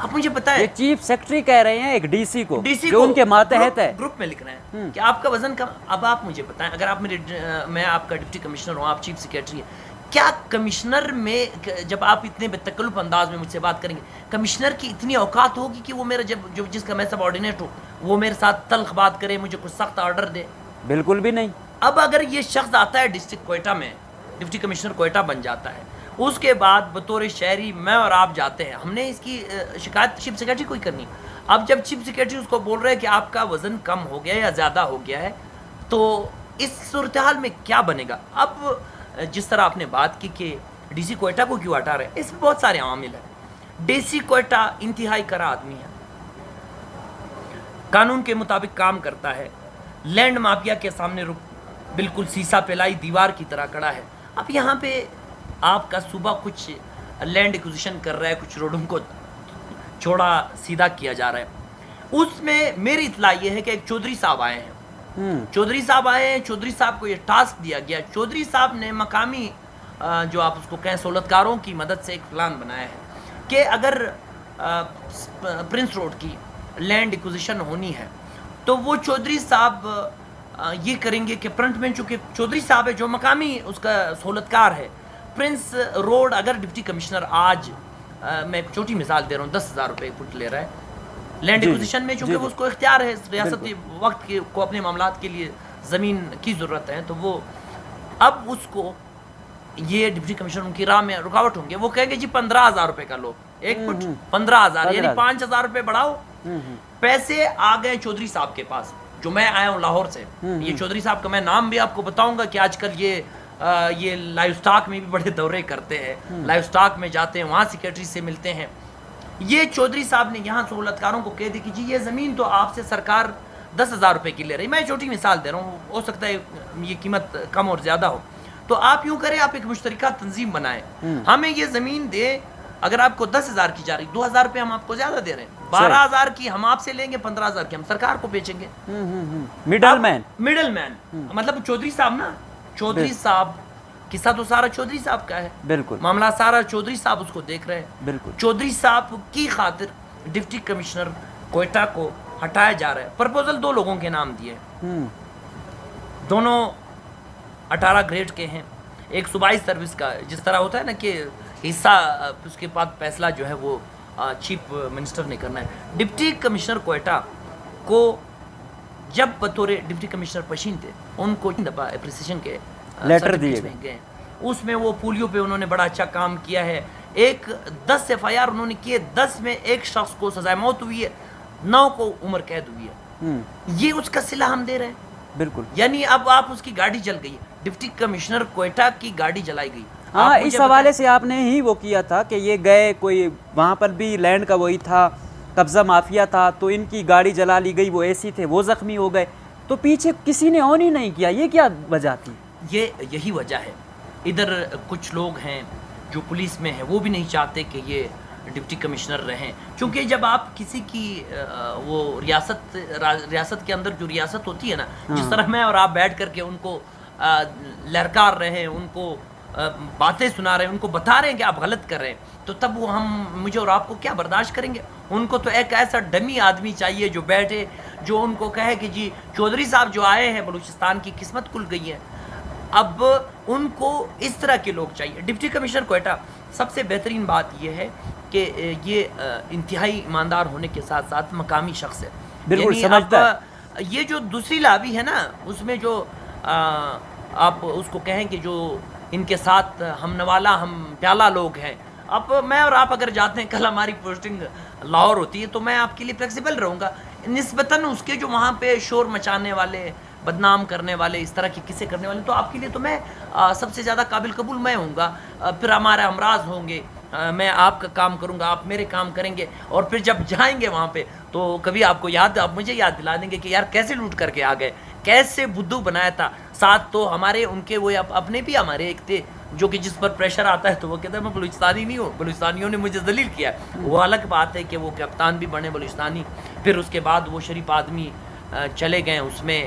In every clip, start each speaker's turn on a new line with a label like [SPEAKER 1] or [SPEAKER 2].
[SPEAKER 1] آپ مجھے بتائیں.
[SPEAKER 2] یہ چیف سیکرٹری کہہ رہے ہیں ایک ڈی سی کو
[SPEAKER 1] DC
[SPEAKER 2] جو ان کے ماتحت ہے.
[SPEAKER 1] گروپ میں لکھ رہے ہیں کہ آپ کا وزن کم. اب آپ مجھے بتائیں, اگر آپ میں آپ کا ڈپٹی کمشنر ہوں, آپ چیف سیکرٹری ہیں, کیا کمشنر میں جب آپ اتنے بے تکلف انداز میں مجھ سے بات کریں گے, کمشنر کی اتنی اوقات ہوگی کہ وہ میرا جس کا میں سب آرڈینیٹ ہوں وہ میرے ساتھ تلخ بات کرے, مجھے کچھ سخت آرڈر دے؟
[SPEAKER 2] بالکل بھی نہیں.
[SPEAKER 1] اب اگر یہ شخص آتا ہے ڈسٹرکٹ کوئٹہ میں, ڈپٹی کمشنر کوئٹہ بن جاتا ہے, اس کے بعد بطور شہری میں اور آپ جاتے ہیں, ہم نے اس کی شکایت چیف سیکرٹری کو ہی کرنی. اب جب چیف سیکرٹری اس کو بول رہے ہیں کہ آپ کا وزن کم ہو گیا یا زیادہ ہو گیا ہے, تو اس صورتحال میں کیا بنے گا؟ اب جس طرح آپ نے بات کی کہ ڈی سی کوئٹہ کو کیوں ہٹا رہے ہیں, اس میں بہت سارے عوامل ہیں. ڈی سی کوئٹہ انتہائی کرا آدمی ہے, قانون کے مطابق کام کرتا ہے, لینڈ مافیا کے سامنے بالکل سیسا پلائی دیوار کی طرح کڑا ہے. اب یہاں پہ آپ کا صوبہ کچھ لینڈ ایکوزیشن کر رہا ہے, کچھ روڈوں کو چھوڑا سیدھا کیا جا رہا ہے. اس میں میری اطلاع یہ ہے کہ ایک چودھری صاحب آئے ہیں, چودھری صاحب کو یہ ٹاسک دیا گیا. چودھری صاحب نے مقامی جو آپ اس کو کہیں سہولتکاروں کی مدد سے ایک پلان بنایا ہے کہ اگر پرنس روڈ کی لینڈ ایکوزیشن ہونی ہے تو وہ چودھری صاحب یہ کریں گے کہ فرنٹ میں, چونکہ چودھری صاحب ہے جو مقامی اس کا سہولتکار ہے, پرنس روڈ اگر ڈپٹی کمشنر آج, میں ایک چھوٹی مثال دے رہا ہوں, 10,000 روپے فٹ لے رہا ہے لینڈ ایکوزیشن میں, چونکہ اس کو اختیار ہے ریاستی وقت کو اپنے معاملات کے لیے زمین کی ضرورت ہے, تو وہ اب اس کو یہ ڈپٹی کمشنر ان کی راہ میں رکاوٹ ہوں گے. وہ کہیں گے جی 15,000 روپے کا لو, ایک فٹ 15,000, یعنی 5,000 روپے بڑھاؤ. پیسے آ گئے چودھری صاحب کے پاس, جو میں آیا ہوں لاہور سے. یہ چودھری صاحب کا میں نام بھی آپ کو بتاؤں گا کہ آج کل یہ لائیو سٹاک میں بھی بڑے دورے کرتے ہیں, لائیو سٹاک میں جاتے ہیں, وہاں سیکرٹری سے ملتے ہیں. یہ چودھری صاحب نے یہاں سہولتکاروں کو کہہ دی کہ جی یہ زمین تو آپ سے سرکار 10,000 روپے کی لے رہی, میں چھوٹی مثال دے رہا ہوں, ہو سکتا ہے یہ قیمت کم اور زیادہ ہو, تو آپ یوں کریں, آپ ایک مشترکہ تنظیم بنائیں, ہمیں یہ زمین دے. اگر آپ کو 10,000 کی جا رہی, 2,000 روپے ہم آپ کو زیادہ دے رہے ہیں, 12,000 کی ہم آپ سے لیں گے, 15,000 کی ہم سرکار کو بیچیں گے. مڈل مین مطلب چودھری صاحب نا, چودھری صاحب قصہ تو سارا چودھری صاحب کا ہے,
[SPEAKER 2] بالکل
[SPEAKER 1] معاملہ سارا چودھری صاحب اس کو دیکھ رہے ہیں.
[SPEAKER 2] بالکل
[SPEAKER 1] چودھری صاحب کی خاطر ڈپٹی کمشنر کوئٹہ کو ہٹایا جا رہا ہے. پرپوزل 2 لوگوں کے نام دیے, دونوں 18 گریڈ کے ہیں. ایک صوبائی سروس کا, جس طرح ہوتا ہے نا کہ حصہ اس کے بعد فیصلہ جو ہے وہ چیف منسٹر نے کرنا ہے. ڈپٹی کمشنر کوئٹہ کو جب بطور ڈپٹی کمشنر پشین تھے, ان کو اپریسیشن کے
[SPEAKER 2] لیٹر دیے
[SPEAKER 1] گئے, اس میں وہ پولیو پہ انہوں نے بڑا اچھا کام کیا ہے. ایک 10 FIR انہوں نے کیے, 10 میں ایک شخص کو سزائے موت ہوئی ہے, 9 کو عمر قید ہوئی ہے. یہ اس کا صلہ ہم دے رہے ہیں.
[SPEAKER 2] بالکل,
[SPEAKER 1] یعنی اب آپ اس کی گاڑی جل گئی, ڈپٹی کمشنر کوئٹہ کی گاڑی جلائی گئی.
[SPEAKER 2] ہاں, اس حوالے سے آپ نے ہی وہ کیا تھا کہ یہ گئے, کوئی وہاں پر بھی لینڈ کا وہی تھا, قبضہ مافیا تھا, تو ان کی گاڑی جلا لی گئی, وہ ایسی تھے, وہ زخمی ہو گئے, تو پیچھے کسی نے آن ہی نہیں کیا. یہ کیا وجہ تھی؟
[SPEAKER 1] یہی وجہ ہے. ادھر کچھ لوگ ہیں جو پولیس میں ہیں, وہ بھی نہیں چاہتے کہ یہ ڈپٹی کمشنر رہیں, چونکہ جب آپ کسی کی وہ ریاست کے اندر جو ریاست ہوتی ہے نا, جس طرح میں اور آپ بیٹھ کر کے ان کو لہرکار رہے ہیں, ان کو باتیں سنا رہے ہیں, ان کو بتا رہے ہیں کہ آپ غلط کر رہے ہیں, تو تب وہ مجھے اور آپ کو کیا برداشت کریں گے؟ ان کو تو ایک ایسا ڈمی آدمی چاہیے جو بیٹھے, جو ان کو کہے کہ جی چودھری صاحب جو آئے ہیں بلوچستان کی قسمت کھل گئی ہے. اب ان کو اس طرح کے لوگ چاہیے. ڈپٹی کمشنر کوئٹہ سب سے بہترین بات یہ ہے کہ یہ انتہائی ایماندار ہونے کے ساتھ ساتھ مقامی شخص ہے.
[SPEAKER 2] بالکل سمجھتا ہے.
[SPEAKER 1] یہ جو دوسری لابی ہے نا, اس میں جو آپ اس کو کہیں کہ جو ان کے ساتھ ہم نوالا ہم پیالہ لوگ ہیں, اب میں اور آپ اگر جاتے ہیں, کل ہماری پوسٹنگ لاہور ہوتی ہے, تو میں آپ کے لیے فلیکسیبل رہوں گا نسبتاً اس کے جو وہاں پہ شور مچانے والے, بدنام کرنے والے, اس طرح کی قصے کرنے والے, تو آپ کے لیے تو میں سب سے زیادہ قابل قبول میں ہوں گا. پھر ہمارے امراض ہوں گے, میں آپ کا کام کروں گا, آپ میرے کام کریں گے, اور پھر جب جائیں گے وہاں پہ تو کبھی آپ کو آپ مجھے یاد دلا دیں گے کہ یار کیسے لوٹ کر کے آ گئے, کیسے بدھو بنایا تھا. ساتھ تو ہمارے ان کے وہ اپنے بھی ہمارے ایک تھے جو کہ جس پر پریشر آتا ہے تو وہ کہتا ہے میں بلوچستانی نہیں ہوں, بلوچستانیوں نے مجھے ذلیل کیا. وہ الگ بات ہے کہ وہ کپتان بھی بنے بلوچستانی, پھر اس کے بعد وہ شریف آدمی چلے گئے اس میں,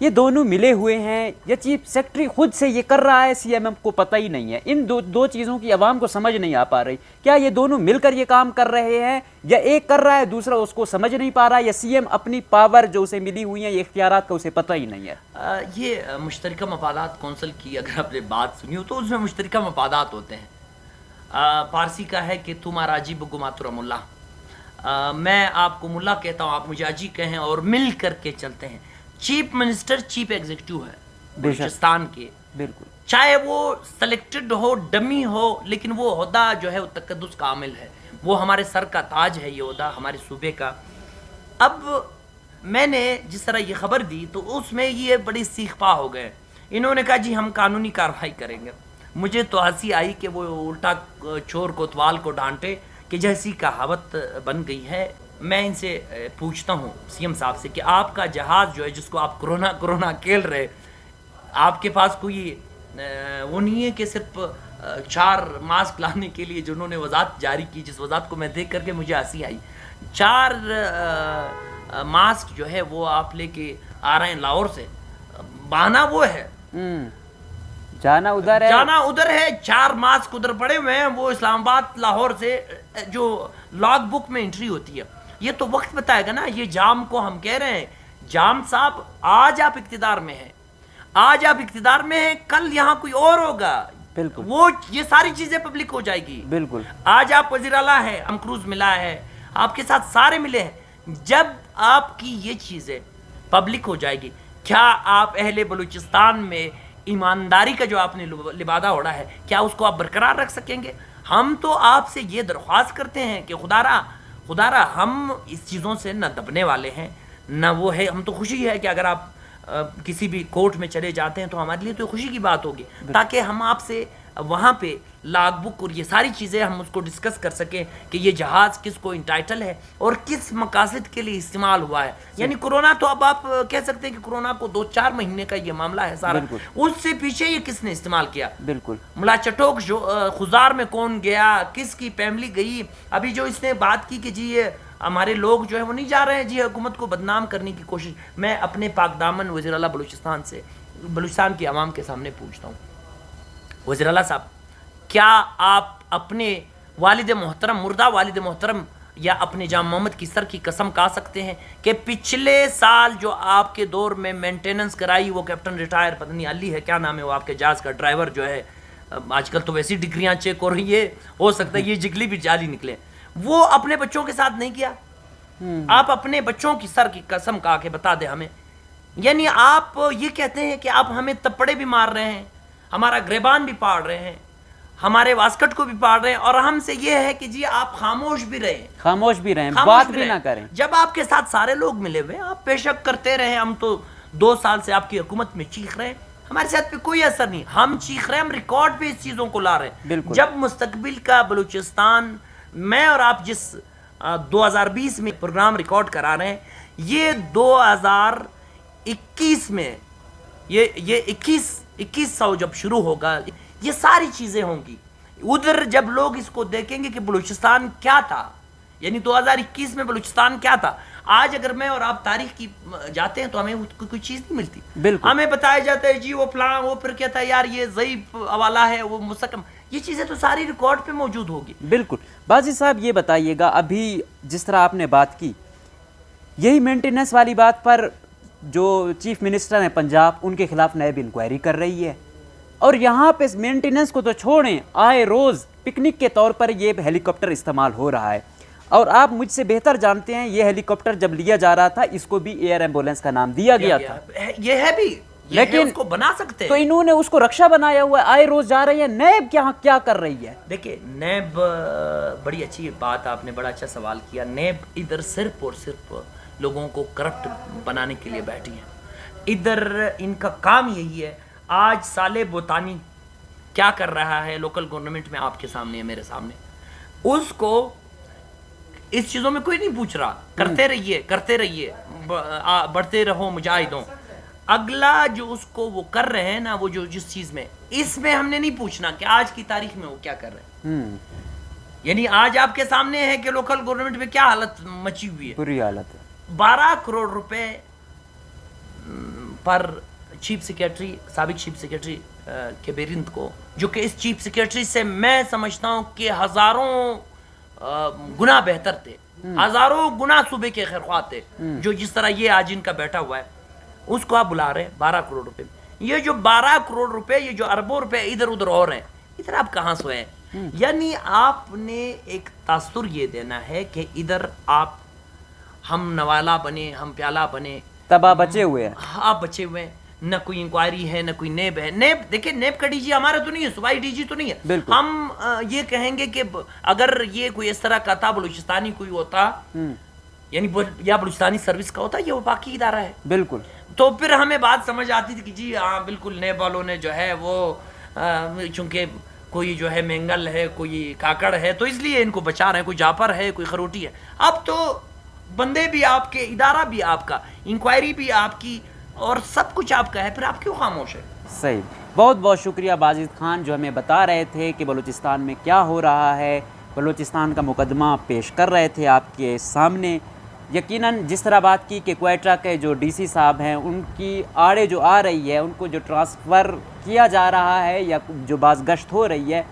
[SPEAKER 2] یہ دونوں ملے ہوئے ہیں یا چیف سیکرٹری خود سے یہ کر رہا ہے, سی ایم ایم کو پتہ ہی نہیں ہے. ان دو چیزوں کی عوام کو سمجھ نہیں آ پا رہی. کیا یہ دونوں مل کر یہ کام کر رہے ہیں یا ایک کر رہا ہے دوسرا اس کو سمجھ نہیں پا رہا, یا سی ایم اپنی پاور جو اسے ملی ہوئی ہیں یہ اختیارات کا اسے پتہ ہی نہیں ہے؟
[SPEAKER 1] یہ مشترکہ مفادات کونسل کی اگر آپ نے بات سنی ہو تو اس میں مشترکہ مفادات ہوتے ہیں. پارسی کا ہے کہ تم آراجی بگمات رم اللہ, میں آپ کو ملا کہتا ہوں, آپ مجھے اجی کہیں, اور مل کر کے چلتے ہیں. چیف منسٹر چیف ایگزیکٹو ہے بلوچستان کے,
[SPEAKER 2] بالکل,
[SPEAKER 1] چاہے وہ سلیکٹڈ ہو ڈمی ہو, لیکن وہ عہدہ جو ہے وہ تقدس کا عامل ہے, وہ ہمارے سر کا تاج ہے یہ عہدہ ہمارے صوبے کا. اب میں نے جس طرح یہ خبر دی تو اس میں یہ بڑی سیخ پا ہو گئے. انہوں نے کہا جی ہم قانونی کارروائی کریں گے. مجھے تو ہنسی آئی کہ وہ الٹا چور کوتوال کو ڈانٹے کہ جیسی کہاوت بن گئی ہے. میں ان سے پوچھتا ہوں سی ایم صاحب سے کہ آپ کا جہاز جو ہے جس کو آپ کرونا کھیل رہے, آپ کے پاس کوئی وہ نہیں ہے کہ صرف 4 ماسک لانے کے لیے جنہوں نے وضاحت جاری کی, جس وضاحت کو میں دیکھ کر کے مجھے ہنسی آئی. 4 ماسک جو ہے وہ آپ لے کے آ رہے ہیں لاہور سے, بہانا وہ ہے
[SPEAKER 2] جانا ادھر ہے, 4 ماسک ادھر پڑے ہوئے ہیں, وہ اسلام آباد لاہور سے جو لاگ بک میں انٹری ہوتی ہے. یہ تو وقت بتائے گا نا. یہ جام کو ہم کہہ رہے ہیں جام صاحب آج آپ اقتدار میں ہیں, کل یہاں کوئی اور ہوگا, بالکل,
[SPEAKER 1] وہ یہ ساری چیزیں پبلک ہو جائے گی.
[SPEAKER 2] بالکل,
[SPEAKER 1] آج آپ وزیر اعلیٰ ہے, امکروز ملا ہے, آپ کے ساتھ سارے ملے ہیں. جب آپ کی یہ چیزیں پبلک ہو جائے گی, کیا آپ اہل بلوچستان میں ایمانداری کا جو آپ نے لبادہ اوڑھا ہے کیا اس کو آپ برقرار رکھ سکیں گے؟ ہم تو آپ سے یہ درخواست کرتے ہیں کہ خدا را ہم اس چیزوں سے نہ دبنے والے ہیں نہ وہ ہے. ہم تو خوشی ہے کہ اگر آپ کسی بھی کورٹ میں چلے جاتے ہیں تو ہمارے لیے تو خوشی کی بات ہوگی, تاکہ ہم آپ سے وہاں پہ لاگ بک اور یہ ساری چیزیں ہم اس کو ڈسکس کر سکیں کہ یہ جہاز کس کو انٹائٹل ہے اور کس مقاصد کے لیے استعمال ہوا ہے. یعنی کورونا تو اب آپ کہہ سکتے ہیں کہ کورونا کو 2-4 مہینے کا یہ معاملہ ہے سارا, اس سے پیچھے یہ کس نے استعمال کیا؟
[SPEAKER 2] بالکل,
[SPEAKER 1] ملا چٹوک جو خزار میں کون گیا, کس کی فیملی گئی. ابھی جو اس نے بات کی کہ جی یہ ہمارے لوگ جو ہے وہ نہیں جا رہے ہیں جی حکومت کو بدنام کرنے کی کوشش. میں اپنے پاک دامن وزیر اعلیٰ بلوچستان کی عوام کے سامنے پوچھتا ہوں, وزیر اعلیٰ صاحب کیا آپ اپنے والد محترم, مردہ والد محترم یا اپنے جام محمد کی سر کی قسم کھا سکتے ہیں کہ پچھلے سال جو آپ کے دور میں مینٹیننس کرائی, وہ کیپٹن ریٹائر پتہ نہیں علی ہے کیا نام ہے وہ آپ کے جہاز کا ڈرائیور جو ہے, آج کل تو ویسی ڈگریاں چیک ہو رہی ہے, ہو سکتا ہے یہ جگلی بھی جعلی نکلے, وہ اپنے بچوں کے ساتھ نہیں کیا؟ آپ اپنے بچوں کی سر کی قسم کھا کے بتا دیں ہمیں. یعنی آپ یہ کہتے ہیں کہ آپ ہمیں تپڑے بھی مار رہے ہیں, ہمارا گریبان بھی پاڑ رہے ہیں, ہمارے واسکٹ کو بھی پاڑ رہے ہیں, اور ہم سے یہ ہے کہ جی آپ خاموش بھی رہیں,
[SPEAKER 2] بات بھی نہ کریں.
[SPEAKER 1] جب آپ کے ساتھ سارے لوگ ملے ہوئے, آپ بے شک کرتے رہے. ہم تو 2 سال سے آپ کی حکومت میں چیخ رہے ہیں, ہمارے ساتھ پہ کوئی اثر نہیں. ہم چیخ رہے ہیں, ہم ریکارڈ پہ اس چیزوں کو لا رہے ہیں. جب مستقبل کا بلوچستان, میں اور آپ جس 2020 میں پروگرام ریکارڈ کرا رہے ہیں, یہ 2021 میں یہ 2100 جب شروع ہوگا, یہ ساری چیزیں ہوں گی. ادھر جب لوگ اس کو دیکھیں گے کہ بلوچستان کیا تھا, یعنی 2021 میں بلوچستان کیا تھا. آج اگر میں اور آپ تاریخ کی جاتے ہیں تو ہمیں کوئی چیز نہیں ملتی. ہمیں بتایا جاتا ہے جی وہ فلاں, وہ پھر کہتا ہے یار یہ ضعیف حوالہ ہے, وہ مستحکم. یہ چیزیں تو ساری ریکارڈ پہ موجود ہوگی.
[SPEAKER 2] بالکل. باجی صاحب یہ بتائیے گا, ابھی جس طرح آپ نے بات کی, یہی مینٹیننس والی بات پر جو چیف منسٹر ہیں پنجاب, ان کے خلاف نیب انکوائری کر رہی ہے, اور یہاں پہ مینٹیننس کو تو چھوڑیں, آئے روز پکنک کے طور پر یہ ہیلی کاپٹر استعمال ہو رہا ہے. اور آپ مجھ سے بہتر جانتے ہیں یہ ہیلی کاپٹر جب لیا جا رہا تھا اس کو بھی ایئر ایمبولینس کا نام دیا گیا تھا.
[SPEAKER 1] یہ ہے بھی, لیکن اس کو بنا سکتے ہیں,
[SPEAKER 2] تو انہوں نے اس کو رکشا بنایا ہوا ہے, آئے روز جا رہی ہے. نیب کیا کر رہی ہے؟
[SPEAKER 1] دیکھیں نیب, بڑی اچھی بات آپ نے, بڑا اچھا سوال کیا. نیب ادھر صرف اور صرف لوگوں کو کرپٹ بنانے کے لیے بیٹھی ہیں. ادھر ان کا کام یہی ہے. آج صالح بوتانی کیا کر رہا ہے لوکل گورنمنٹ میں, آپ کے سامنے ہے, میرے سامنے. اس کو اس چیزوں میں کوئی نہیں پوچھ رہا, کرتے رہیے, بڑھتے رہو مجاہدوں. اگلا جو اس کو وہ کر رہے ہیں نا, وہ جو جس چیز میں, اس میں ہم نے نہیں پوچھنا کہ آج کی تاریخ میں وہ کیا کر رہے ہیں. یعنی آج آپ کے سامنے ہے کہ لوکل گورنمنٹ میں کیا حالت مچی ہوئی ہے,
[SPEAKER 2] بری حالت ہے.
[SPEAKER 1] 12 کروڑ روپے پر چیف سیکریٹری سابق چیف سیکریٹری کے بیرند کو، جو کہ اس چیف سیکریٹری سے میں سمجھتا ہوں کہ ہزاروں گنا بہتر تھے، ہزاروں گنا صوبے کے خیرخواہ تھے، جو جس طرح یہ آج ان کا بیٹھا ہوا ہے، اس کو آپ بلا رہے ہیں 12 کروڑ روپے میں۔ یہ جو 12 کروڑ روپے، یہ جو اربوں روپے ادھر ادھر اور ہیں، ادھر آپ کہاں سوئے ہیں؟ یعنی آپ نے ایک تاثر یہ دینا ہے کہ ادھر آپ ہم نوالا بنے، ہم پیالہ بنے،
[SPEAKER 2] تب آپ بچے ہوئے ہیں۔
[SPEAKER 1] آپ بچے ہوئے ہیں، نہ کوئی انکوائری ہے، نہ کوئی نیب ہے۔ نیب دیکھیں، نیب کا ڈی جی ہمارا تو نہیں ہے، صوبائی ڈی جی تو نہیں ہے۔ ہم یہ کہیں گے کہ اگر یہ کوئی اس طرح کا تھا، بلوچستانی کوئی ہوتا، یعنی یا بلوچستانی سروس کا ہوتا، یہ وہ باقی ادارہ ہے،
[SPEAKER 2] بالکل،
[SPEAKER 1] تو پھر ہمیں بات سمجھ آتی تھی کہ جی ہاں بالکل نیب والوں نے جو ہے وہ چونکہ کوئی جو ہے مینگل ہے، کوئی کاکڑ ہے، تو اس لیے ان کو بچا رہے ہیں، کوئی جاپر ہے، کوئی خروٹی ہے۔ اب تو بندے بھی آپ کے، ادارہ بھی آپ کا، انکوائری بھی آپ کی، اور سب کچھ آپ کا ہے، پھر آپ کیوں خاموش ہے؟
[SPEAKER 2] صحیح، بہت بہت شکریہ بازید خان، جو ہمیں بتا رہے تھے کہ بلوچستان میں کیا ہو رہا ہے، بلوچستان کا مقدمہ پیش کر رہے تھے آپ کے سامنے۔ یقیناً جس طرح بات کی کہ کوئٹہ کے جو ڈی سی صاحب ہیں، ان کی آڑے جو آ رہی ہے، ان کو جو ٹرانسفر کیا جا رہا ہے یا جو باز گشت ہو رہی ہے،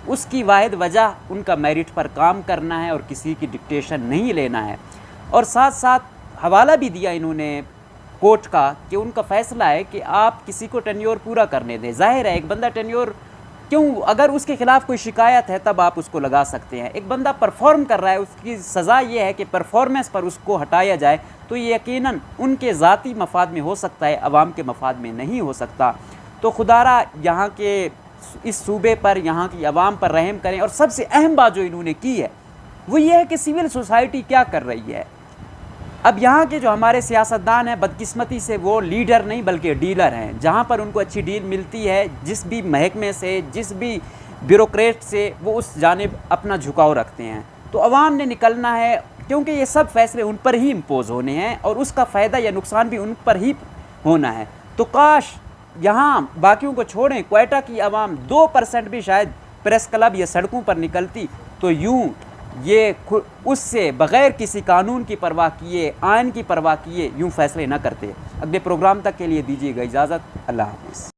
[SPEAKER 2] اس کی واحد وجہ ان کا میرٹ پر کام کرنا ہے اور کسی کی ڈکٹیشن نہیں لینا ہے۔ اور ساتھ ساتھ حوالہ بھی دیا انہوں نے کورٹ کا کہ ان کا فیصلہ ہے کہ آپ کسی کو ٹینیور پورا کرنے دیں۔ ظاہر ہے ایک بندہ ٹینیور کیوں، اگر اس کے خلاف کوئی شکایت ہے تب آپ اس کو لگا سکتے ہیں۔ ایک بندہ پرفارم کر رہا ہے، اس کی سزا یہ ہے کہ پرفارمنس پر اس کو ہٹایا جائے، تو یہ یقیناً ان کے ذاتی مفاد میں ہو سکتا ہے، عوام کے مفاد میں نہیں ہو سکتا۔ تو خدارہ یہاں کے اس صوبے پر، یہاں کی عوام پر رحم کریں۔ اور سب سے اہم بات جو انہوں نے کی ہے وہ یہ ہے کہ سول سوسائٹی کیا کر رہی ہے۔ اب یہاں کے جو ہمارے سیاستدان ہیں، بدقسمتی سے وہ لیڈر نہیں بلکہ ڈیلر ہیں۔ جہاں پر ان کو اچھی ڈیل ملتی ہے، جس بھی محکمے سے، جس بھی بیوروکریٹ سے، وہ اس جانب اپنا جھکاؤ رکھتے ہیں۔ تو عوام نے نکلنا ہے، کیونکہ یہ سب فیصلے ان پر ہی امپوز ہونے ہیں اور اس کا فائدہ یا نقصان بھی ان پر ہی ہونا ہے۔ تو کاش یہاں باقیوں کو چھوڑیں، کوئٹہ کی عوام 2% بھی شاید پریس کلب یا سڑکوں پر نکلتی تو یوں یہ اس سے بغیر کسی قانون کی پرواہ کیے، آئین کی پرواہ کیے، یوں فیصلے نہ کرتے۔ اگلے پروگرام تک کے لیے دیجیے گا اجازت، اللہ حافظ۔